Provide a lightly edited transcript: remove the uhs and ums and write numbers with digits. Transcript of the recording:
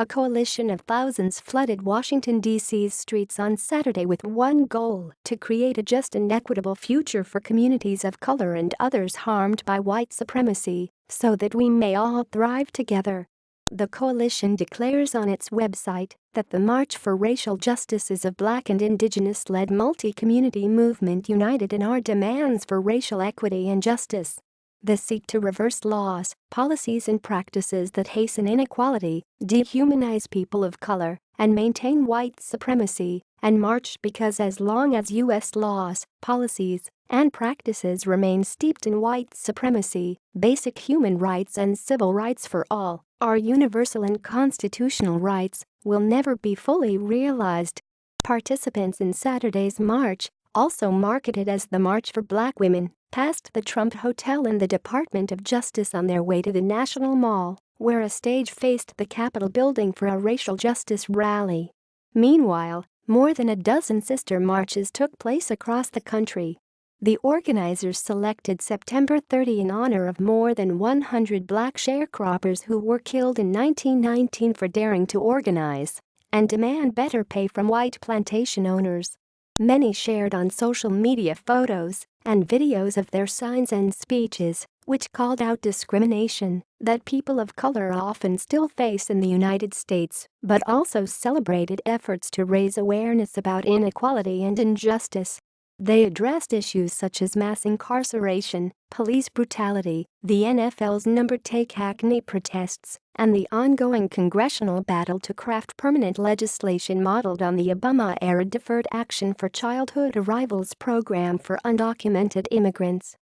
A coalition of thousands flooded Washington, D.C.'s streets on Saturday with one goal: to create a just and equitable future for communities of color and others harmed by white supremacy, so that we may all thrive together. The coalition declares on its website that the March for Racial Justice is a Black and Indigenous-led multi-community movement united in our demands for racial equity and justice. They seek to reverse laws, policies and practices that hasten inequality, dehumanize people of color, and maintain white supremacy, and march because as long as U.S. laws, policies, and practices remain steeped in white supremacy, basic human rights and civil rights for all, our universal and constitutional rights, will never be fully realized. Participants in Saturday's march, also marketed as the March for Black Women, passed the Trump Hotel and the Department of Justice on their way to the National Mall, where a stage faced the Capitol building for a racial justice rally. Meanwhile, more than a dozen sister marches took place across the country. The organizers selected September 30 in honor of more than 100 Black sharecroppers who were killed in 1919 for daring to organize and demand better pay from white plantation owners. Many shared on social media photos and videos of their signs and speeches, which called out discrimination that people of color often still face in the United States, but also celebrated efforts to raise awareness about inequality and injustice. They addressed issues such as mass incarceration, police brutality, the NFL's number take acne protests, and the ongoing congressional battle to craft permanent legislation modeled on the Obama-era Deferred Action for Childhood Arrivals program for undocumented immigrants.